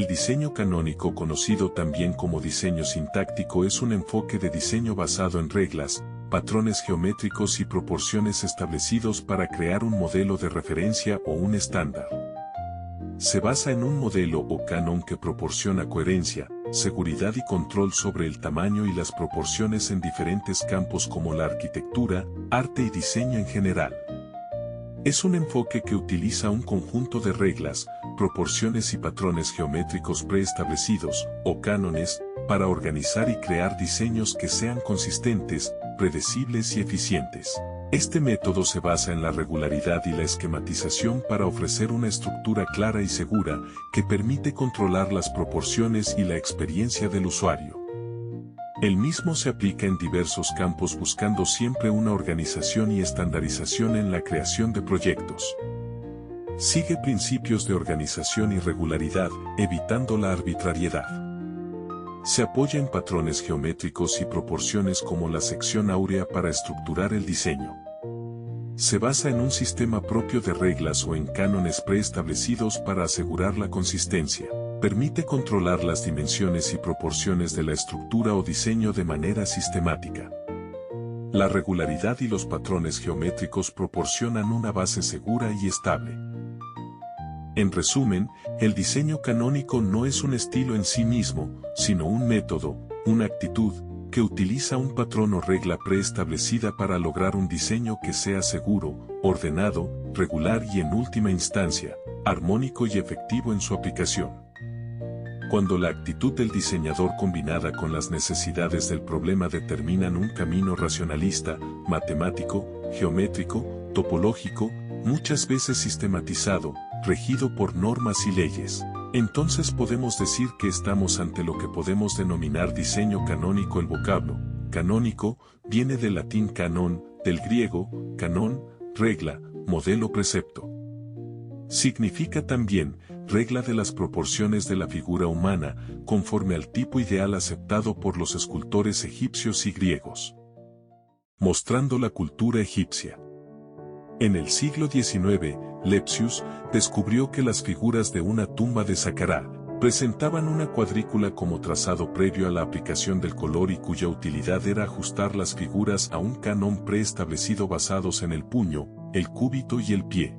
El diseño canónico, conocido también como diseño sintáctico, es un enfoque de diseño basado en reglas, patrones geométricos y proporciones establecidos para crear un modelo de referencia o un estándar. Se basa en un modelo o canon que proporciona coherencia, seguridad y control sobre el tamaño y las proporciones en diferentes campos como la arquitectura, arte y diseño en general. Es un enfoque que utiliza un conjunto de reglas, proporciones y patrones geométricos preestablecidos, o cánones, para organizar y crear diseños que sean consistentes, predecibles y eficientes. Este método se basa en la regularidad y la esquematización para ofrecer una estructura clara y segura que permite controlar las proporciones y la experiencia del usuario. El mismo se aplica en diversos campos, buscando siempre una organización y estandarización en la creación de proyectos. Sigue principios de organización y regularidad, evitando la arbitrariedad. Se apoya en patrones geométricos y proporciones como la sección áurea para estructurar el diseño. Se basa en un sistema propio de reglas o en cánones preestablecidos para asegurar la consistencia. Permite controlar las dimensiones y proporciones de la estructura o diseño de manera sistemática. La regularidad y los patrones geométricos proporcionan una base segura y estable. En resumen, el diseño canónico no es un estilo en sí mismo, sino un método, una actitud, que utiliza un patrón o regla preestablecida para lograr un diseño que sea seguro, ordenado, regular y en última instancia, armónico y efectivo en su aplicación. Cuando la actitud del diseñador combinada con las necesidades del problema determinan un camino racionalista, matemático, geométrico, topológico, muchas veces sistematizado, regido por normas y leyes, entonces podemos decir que estamos ante lo que podemos denominar diseño canónico. El vocablo canónico viene del latín canon, del griego canón, regla, modelo, precepto. Significa también regla de las proporciones de la figura humana, conforme al tipo ideal aceptado por los escultores egipcios y griegos. Mostrando la cultura egipcia. En el siglo XIX, Lepsius descubrió que las figuras de una tumba de Saqqara presentaban una cuadrícula como trazado previo a la aplicación del color y cuya utilidad era ajustar las figuras a un canon preestablecido basados en el puño, el cúbito y el pie.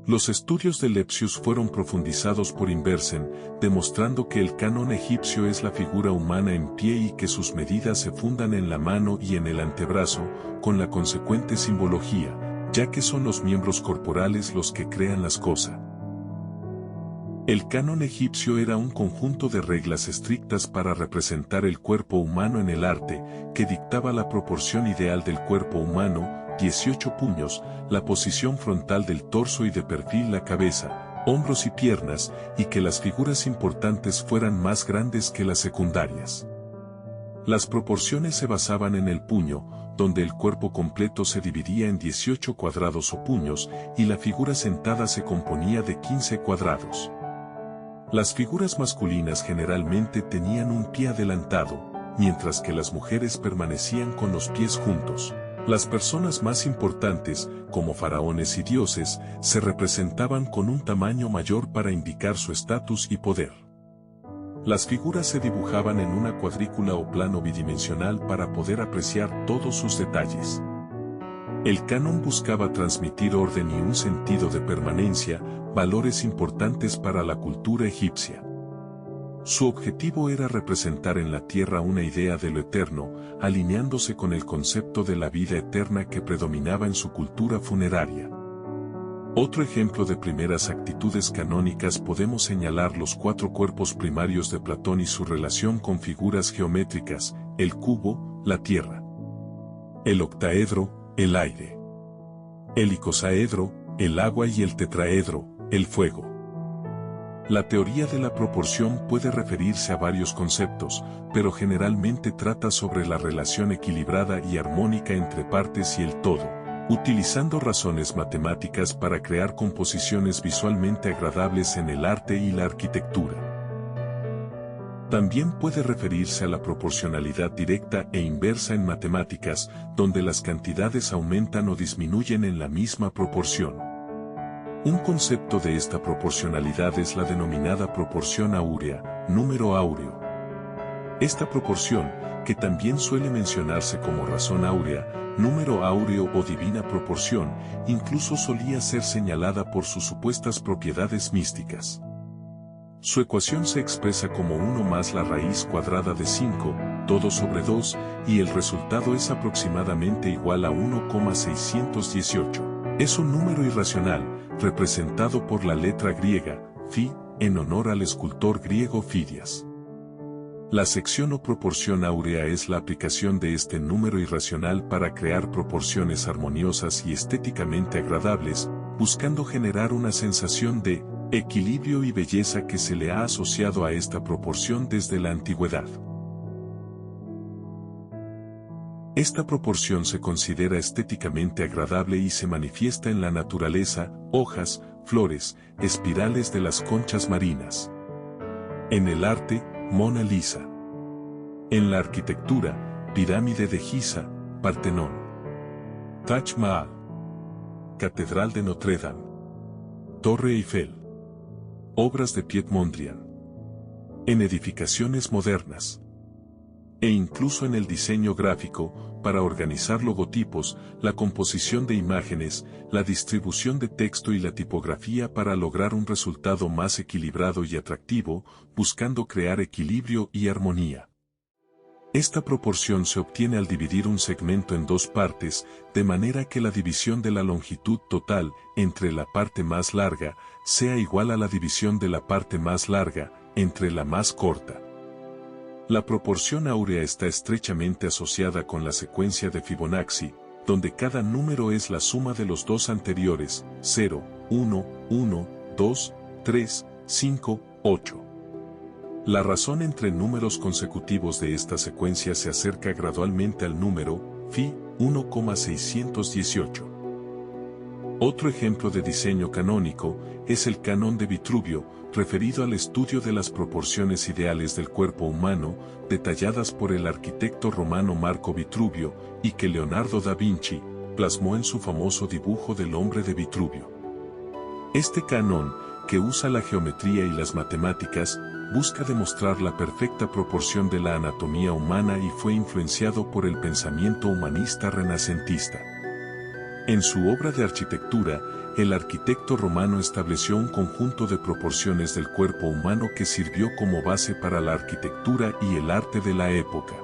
Los estudios de Lepsius fueron profundizados por Inversen, demostrando que el canon egipcio es la figura humana en pie y que sus medidas se fundan en la mano y en el antebrazo, con la consecuente simbología, ya que son los miembros corporales los que crean las cosas. El canon egipcio era un conjunto de reglas estrictas para representar el cuerpo humano en el arte, que dictaba la proporción ideal del cuerpo humano, 18 puños, la posición frontal del torso y de perfil la cabeza, hombros y piernas, y que las figuras importantes fueran más grandes que las secundarias. Las proporciones se basaban en el puño, donde el cuerpo completo se dividía en 18 cuadrados o puños, y la figura sentada se componía de 15 cuadrados. Las figuras masculinas generalmente tenían un pie adelantado, mientras que las mujeres permanecían con los pies juntos. Las personas más importantes, como faraones y dioses, se representaban con un tamaño mayor para indicar su estatus y poder. Las figuras se dibujaban en una cuadrícula o plano bidimensional para poder apreciar todos sus detalles. El canon buscaba transmitir orden y un sentido de permanencia, valores importantes para la cultura egipcia. Su objetivo era representar en la tierra una idea de lo eterno, alineándose con el concepto de la vida eterna que predominaba en su cultura funeraria. Otro ejemplo de primeras actitudes canónicas podemos señalar los 4 cuerpos primarios de Platón y su relación con figuras geométricas, el cubo, la tierra; el octaedro, el aire; el icosaedro, el agua; y el tetraedro, el fuego. La teoría de la proporción puede referirse a varios conceptos, pero generalmente trata sobre la relación equilibrada y armónica entre partes y el todo, utilizando razones matemáticas para crear composiciones visualmente agradables en el arte y la arquitectura. También puede referirse a la proporcionalidad directa e inversa en matemáticas, donde las cantidades aumentan o disminuyen en la misma proporción. Un concepto de esta proporcionalidad es la denominada proporción áurea, número áureo. Esta proporción, que también suele mencionarse como razón áurea, número áureo o divina proporción, incluso solía ser señalada por sus supuestas propiedades místicas. Su ecuación se expresa como 1 más la raíz cuadrada de 5, todo sobre 2, y el resultado es aproximadamente igual a 1,618. Es un número irracional, representado por la letra griega, phi, en honor al escultor griego Fidias. La sección o proporción áurea es la aplicación de este número irracional para crear proporciones armoniosas y estéticamente agradables, buscando generar una sensación de equilibrio y belleza que se le ha asociado a esta proporción desde la antigüedad. Esta proporción se considera estéticamente agradable y se manifiesta en la naturaleza, hojas, flores, espirales de las conchas marinas. En el arte, Mona Lisa. En la arquitectura, Pirámide de Giza, Partenón. Taj Mahal. Catedral de Notre Dame. Torre Eiffel. Obras de Piet Mondrian. En edificaciones modernas. E incluso en el diseño gráfico, para organizar logotipos, la composición de imágenes, la distribución de texto y la tipografía para lograr un resultado más equilibrado y atractivo, buscando crear equilibrio y armonía. Esta proporción se obtiene al dividir un segmento en dos partes, de manera que la división de la longitud total entre la parte más larga sea igual a la división de la parte más larga entre la más corta. La proporción áurea está estrechamente asociada con la secuencia de Fibonacci, donde cada número es la suma de los dos anteriores, 0, 1, 1, 2, 3, 5, 8. La razón entre números consecutivos de esta secuencia se acerca gradualmente al número, phi, 1,618. Otro ejemplo de diseño canónico es el Canon de Vitruvio, referido al estudio de las proporciones ideales del cuerpo humano, detalladas por el arquitecto romano Marco Vitruvio, y que Leonardo da Vinci plasmó en su famoso dibujo del hombre de Vitruvio. Este canon, que usa la geometría y las matemáticas, busca demostrar la perfecta proporción de la anatomía humana y fue influenciado por el pensamiento humanista renacentista. En su obra de arquitectura, el arquitecto romano estableció un conjunto de proporciones del cuerpo humano que sirvió como base para la arquitectura y el arte de la época.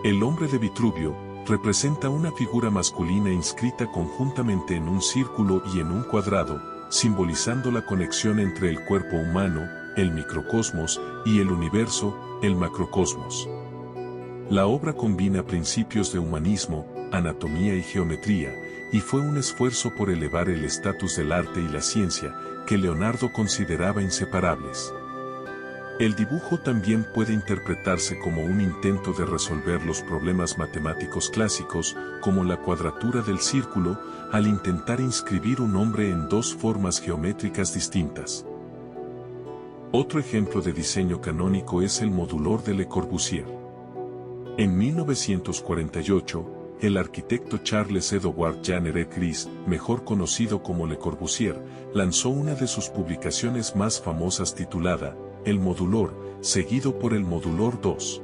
El hombre de Vitruvio representa una figura masculina inscrita conjuntamente en un círculo y en un cuadrado, simbolizando la conexión entre el cuerpo humano, el microcosmos, y el universo, el macrocosmos. La obra combina principios de humanismo, anatomía y geometría, y fue un esfuerzo por elevar el estatus del arte y la ciencia, que Leonardo consideraba inseparables. El dibujo también puede interpretarse como un intento de resolver los problemas matemáticos clásicos, como la cuadratura del círculo, al intentar inscribir un hombre en dos formas geométricas distintas. Otro ejemplo de diseño canónico es el modulor de Le Corbusier. En 1948, el arquitecto Charles Edward Jeanneret Gris, mejor conocido como Le Corbusier, lanzó una de sus publicaciones más famosas titulada El Modulor, seguido por el Modulor II.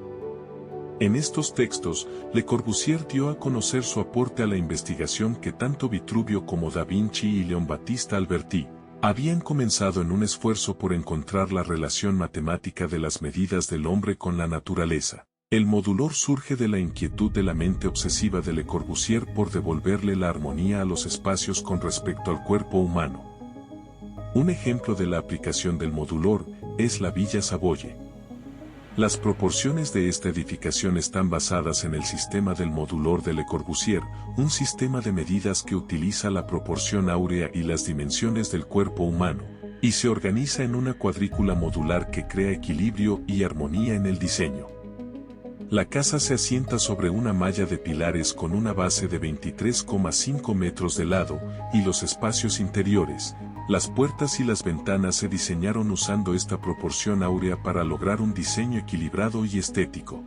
En estos textos, Le Corbusier dio a conocer su aporte a la investigación que tanto Vitruvio como Da Vinci y Leon Battista Alberti habían comenzado en un esfuerzo por encontrar la relación matemática de las medidas del hombre con la naturaleza. El modulor surge de la inquietud de la mente obsesiva de Le Corbusier por devolverle la armonía a los espacios con respecto al cuerpo humano. Un ejemplo de la aplicación del modulor es la Villa Savoye. Las proporciones de esta edificación están basadas en el sistema del modulor de Le Corbusier, un sistema de medidas que utiliza la proporción áurea y las dimensiones del cuerpo humano, y se organiza en una cuadrícula modular que crea equilibrio y armonía en el diseño. La casa se asienta sobre una malla de pilares con una base de 23,5 metros de lado, y los espacios interiores, las puertas y las ventanas se diseñaron usando esta proporción áurea para lograr un diseño equilibrado y estético.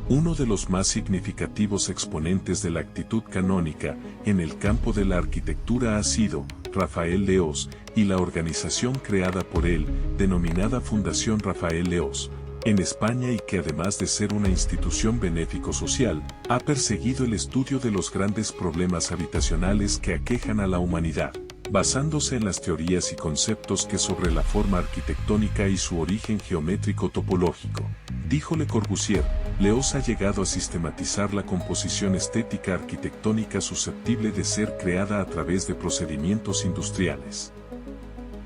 Uno de los más significativos exponentes de la actitud canónica en el campo de la arquitectura ha sido Rafael Leós y la organización creada por él, denominada Fundación Rafael Leós, en España y que además de ser una institución benéfico-social, ha perseguido el estudio de los grandes problemas habitacionales que aquejan a la humanidad, basándose en las teorías y conceptos que sobre la forma arquitectónica y su origen geométrico-topológico. Dijo Le Corbusier, Leós ha llegado a sistematizar la composición estética arquitectónica susceptible de ser creada a través de procedimientos industriales.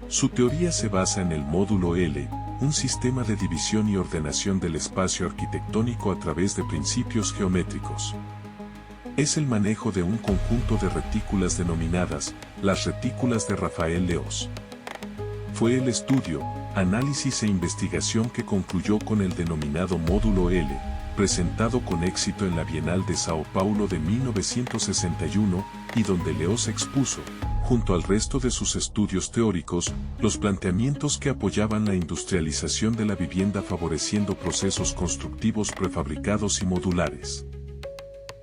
Su teoría se basa en el módulo L, un sistema de división y ordenación del espacio arquitectónico a través de principios geométricos. Es el manejo de un conjunto de retículas denominadas las retículas de Rafael Leós. Fue el estudio, análisis e investigación que concluyó con el denominado módulo L, presentado con éxito en la Bienal de Sao Paulo de 1961, y donde Leós expuso, junto al resto de sus estudios teóricos, los planteamientos que apoyaban la industrialización de la vivienda favoreciendo procesos constructivos prefabricados y modulares.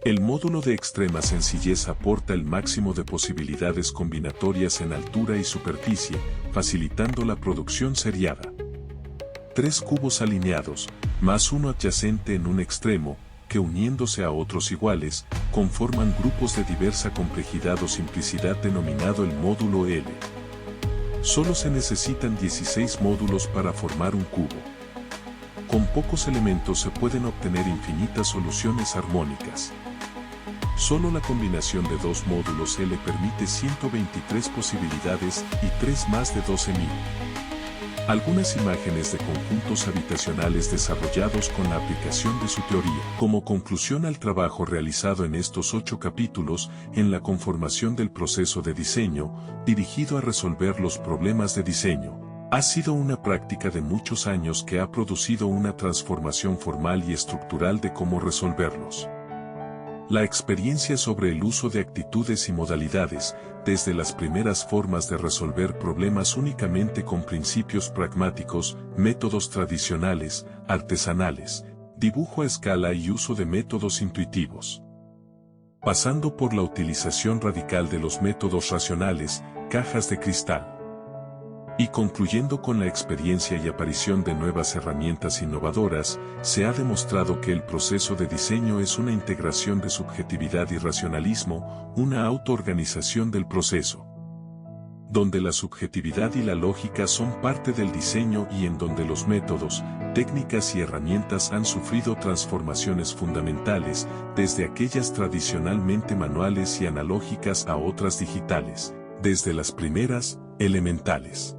El módulo de extrema sencillez aporta el máximo de posibilidades combinatorias en altura y superficie, facilitando la producción seriada. 3 cubos alineados, más uno adyacente en un extremo, que uniéndose a otros iguales, conforman grupos de diversa complejidad o simplicidad denominado el módulo L. Solo se necesitan 16 módulos para formar un cubo. Con pocos elementos se pueden obtener infinitas soluciones armónicas. Solo la combinación de 2 módulos L permite 123 posibilidades y 3 más de 12.000. Algunas imágenes de conjuntos habitacionales desarrollados con la aplicación de su teoría. Como conclusión al trabajo realizado en estos 8 capítulos, en la conformación del proceso de diseño, dirigido a resolver los problemas de diseño, ha sido una práctica de muchos años que ha producido una transformación formal y estructural de cómo resolverlos. La experiencia sobre el uso de actitudes y modalidades, desde las primeras formas de resolver problemas únicamente con principios pragmáticos, métodos tradicionales, artesanales, dibujo a escala y uso de métodos intuitivos, pasando por la utilización radical de los métodos racionales, cajas de cristal, y concluyendo con la experiencia y aparición de nuevas herramientas innovadoras, se ha demostrado que el proceso de diseño es una integración de subjetividad y racionalismo, una autoorganización del proceso, donde la subjetividad y la lógica son parte del diseño y en donde los métodos, técnicas y herramientas han sufrido transformaciones fundamentales, desde aquellas tradicionalmente manuales y analógicas a otras digitales, desde las primeras, elementales,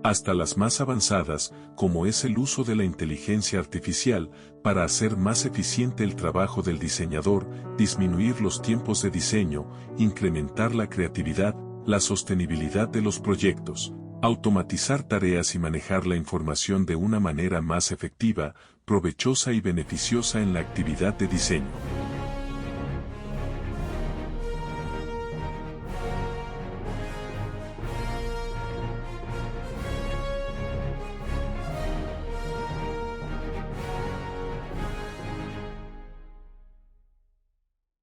hasta las más avanzadas, como es el uso de la inteligencia artificial, para hacer más eficiente el trabajo del diseñador, disminuir los tiempos de diseño, incrementar la creatividad, la sostenibilidad de los proyectos, automatizar tareas y manejar la información de una manera más efectiva, provechosa y beneficiosa en la actividad de diseño.